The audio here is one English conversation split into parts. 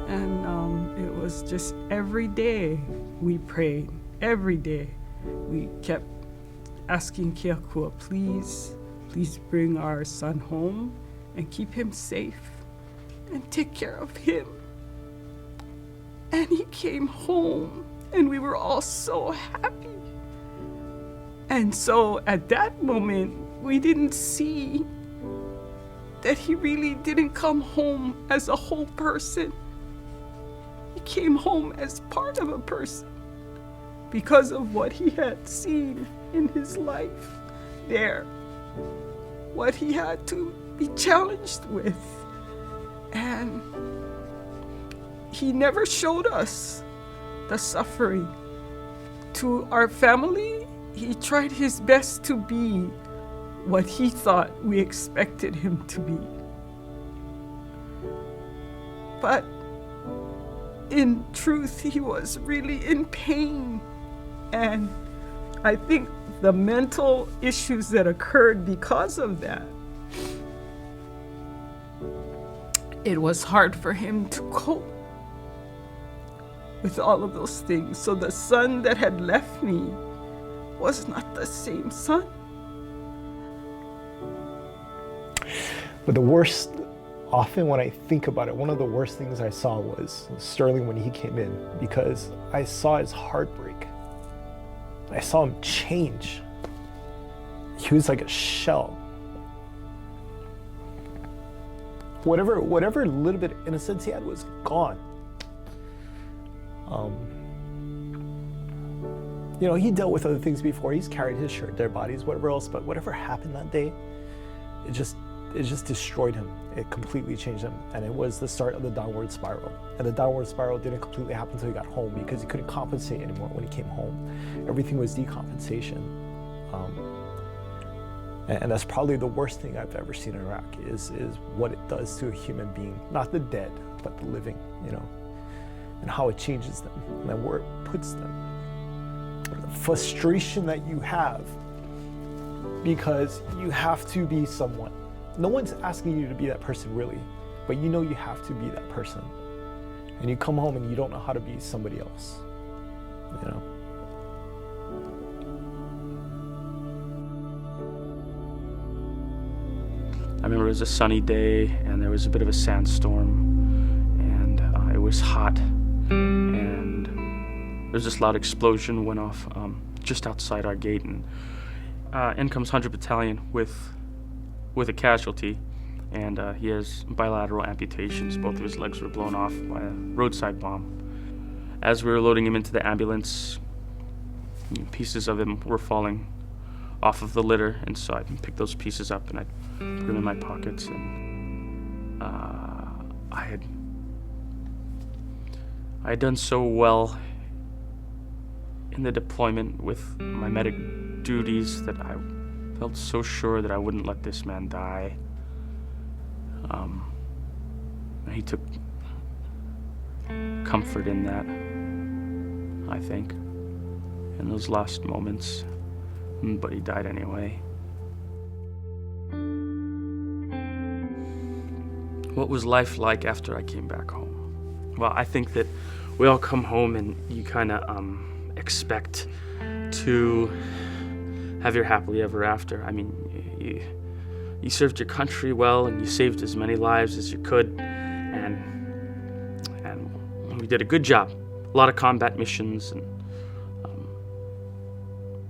And it was just every day we prayed. Every day we kept asking Keakua, please bring our son home and keep him safe and take care of him. And he came home and we were all so happy. And so at that moment, we didn't see that he really didn't come home as a whole person. He came home as part of a person because of what he had seen in his life there, what he had to be challenged with. And he never showed us the suffering. To our family, he tried his best to be what he thought we expected him to be. But in truth, he was really in pain. And I think the mental issues that occurred because of that, it was hard for him to cope with all of those things. So the son that had left me was not the same son. But the worst, often when I think about it, one of the worst things I saw was Sterling when he came in, because I saw his heartbreak. I saw him change. He was like a shell. Whatever little bit of innocence he had was gone. He dealt with other things before. He's carried his shirt, dead bodies, whatever else, but whatever happened that day, it just destroyed him. It completely changed him. And it was the start of the downward spiral. And the downward spiral didn't completely happen until he got home, because he couldn't compensate anymore when he came home. Everything was decompensation. And that's probably the worst thing I've ever seen in Iraq is what it does to a human being, not the dead, but the living, and how it changes them and where it puts them. The frustration that you have because you have to be someone. No one's asking you to be that person really, but you know you have to be that person. And you come home and you don't know how to be somebody else, I remember it was a sunny day and there was a bit of a sandstorm and it was hot, and there was this loud explosion went off just outside our gate, and in comes 100 Battalion with a casualty, and he has bilateral amputations. Both of his legs were blown off by a roadside bomb. As we were loading him into the ambulance, pieces of him were falling off of the litter, and so I picked those pieces up and I put them in my pockets, and I had done so well in the deployment with my medic duties that I felt so sure that I wouldn't let this man die. He took comfort in that, I think, in those last moments, but he died anyway. What was life like after I came back home? Well, I think that we all come home and you kind of expect to have your happily ever after. I mean, you served your country well and you saved as many lives as you could, and we did a good job. A lot of combat missions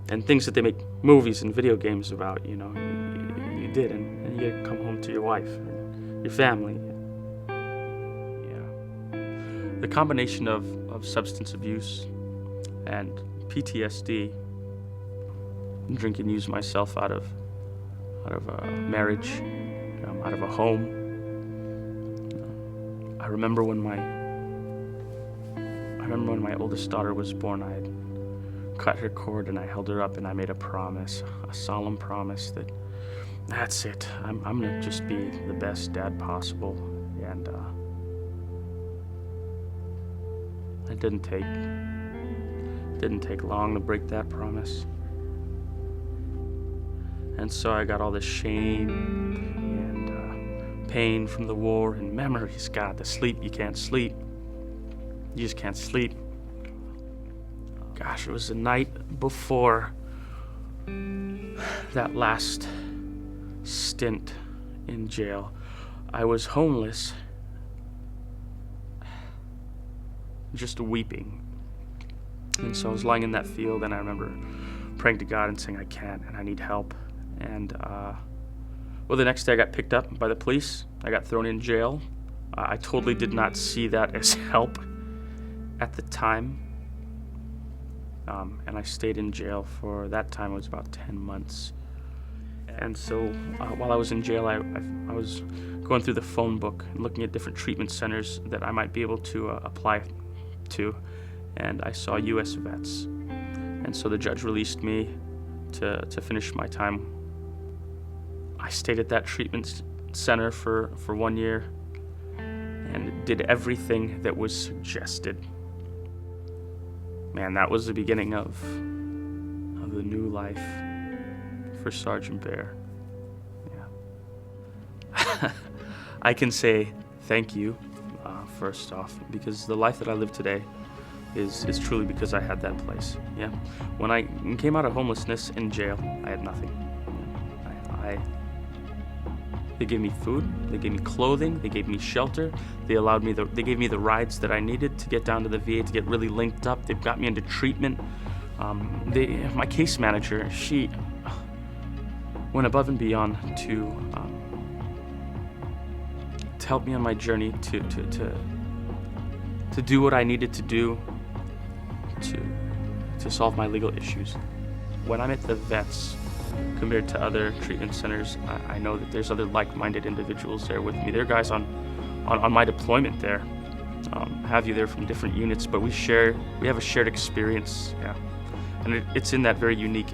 and things that they make movies and video games about. You did, and you come home to your wife and your family. The combination of substance abuse and PTSD, drink and use myself out of a marriage, out of a home. I remember when my oldest daughter was born, I had cut her cord and I held her up and I made a promise, a solemn promise that that's it. I'm gonna just be the best dad possible, and it didn't take long to break that promise. And so I got all this shame and pain from the war and memories. God, the sleep you can't sleep. You just can't sleep. Gosh, it was the night before that last stint in jail. I was homeless, just weeping. And so I was lying in that field, and I remember praying to God and saying, I can't, and I need help. And, well, the next day I got picked up by the police. I got thrown in jail. I totally did not see that as help at the time. And I stayed in jail for that time. It was about 10 months. And so while I was in jail, I was going through the phone book and looking at different treatment centers that I might be able to apply to. And I saw U.S.VETS. And so the judge released me to finish my time. I stayed at that treatment center for 1 year and did everything that was suggested. Man, that was the beginning of the new life for Sergeant Beair. Yeah. I can say thank you, first off, because the life that I live today is truly because I had that place. Yeah. When I came out of homelessness in jail, I had nothing. They gave me food, they gave me clothing, they gave me shelter, they gave me the rides that I needed to get down to the VA to get really linked up. They've got me into treatment. My case manager, she went above and beyond to help me on my journey to do what I needed to do to solve my legal issues. When I'm at the vets, compared to other treatment centers, I know that there's other like-minded individuals there with me. There are guys on my deployment there. Have you there from different units, but we have a shared experience, yeah. And it's in that very unique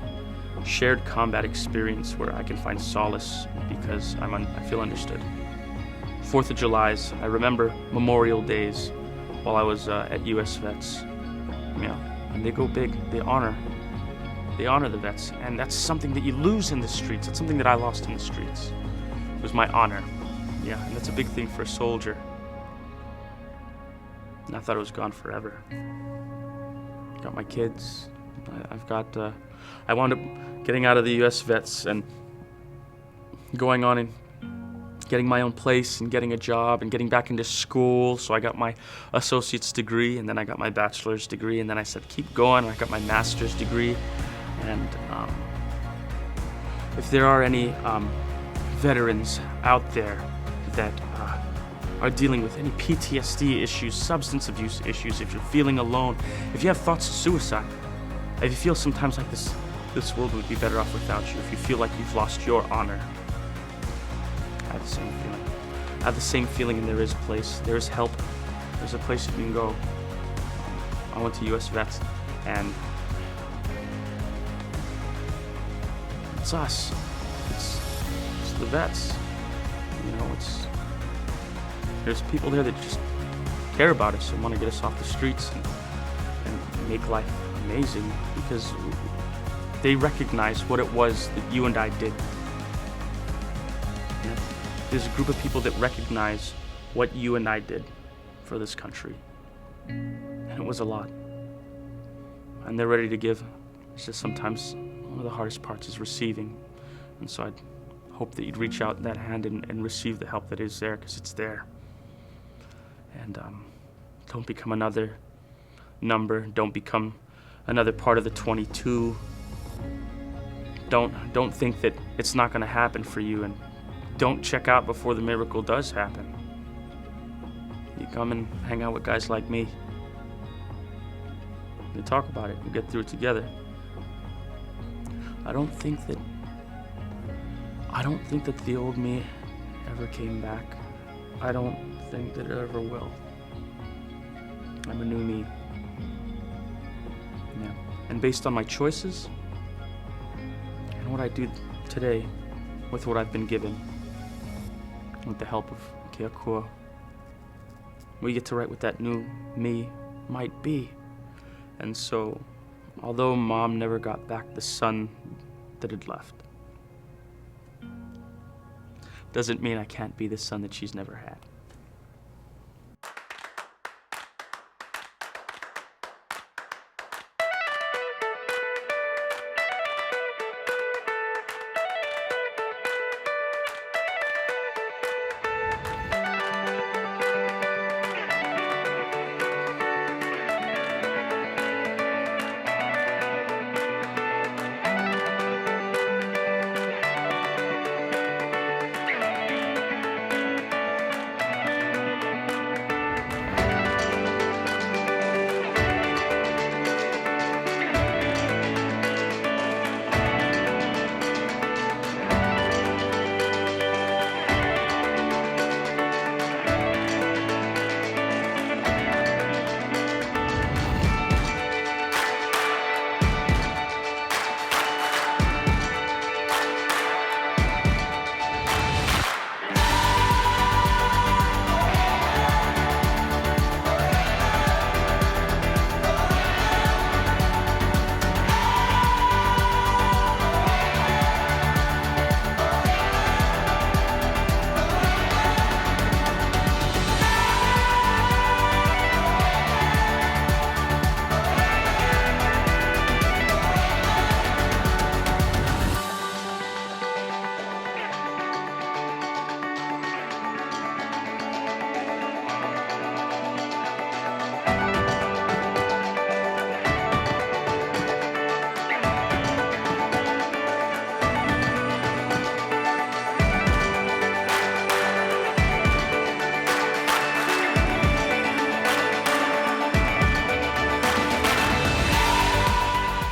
shared combat experience where I can find solace because I feel understood. 4th of July's, I remember Memorial Days while I was at U.S.VETS, and they go big, they honor the vets, and that's something that you lose in the streets. That's something that I lost in the streets. It was my honor. Yeah, and that's a big thing for a soldier. And I thought it was gone forever. Got my kids. I wound up getting out of the U.S.VETS and going on and getting my own place and getting a job and getting back into school. So I got my associate's degree, and then I got my bachelor's degree, and then I said, keep going. I got my master's degree. And if there are any veterans out there that are dealing with any PTSD issues, substance abuse issues, if you're feeling alone, if you have thoughts of suicide, if you feel sometimes like this world would be better off without you, if you feel like you've lost your honor, I have the same feeling. I have the same feeling, and there is a place, there is help, there's a place you can go. I went to U.S.VETS, and it's us. It's the vets. There's people there that just care about us and want to get us off the streets and make life amazing because they recognize what it was that you and I did. There's a group of people that recognize what you and I did for this country. And it was a lot. And they're ready to give. It's just sometimes one of the hardest parts is receiving. And so I'd hope that you'd reach out that hand and receive the help that is there, because it's there. And don't become another number. Don't become another part of the 22. Don't think that it's not going to happen for you, and don't check out before the miracle does happen. You come and hang out with guys like me. We talk about it. We get through it together. I don't think that the old me ever came back. I don't think that it ever will. I'm a new me. Yeah. And based on my choices and what I do today with what I've been given, with the help of Keakua, we get to write what that new me might be. And so, although Mom never got back the son that had left, doesn't mean I can't be the son that she's never had.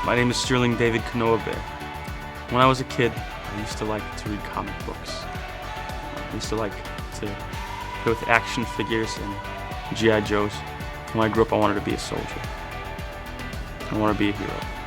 My name is Sterling David Beair. When I was a kid, I used to like to read comic books. I used to like to play with action figures and G.I. Joes. When I grew up, I wanted to be a soldier. I wanted to be a hero.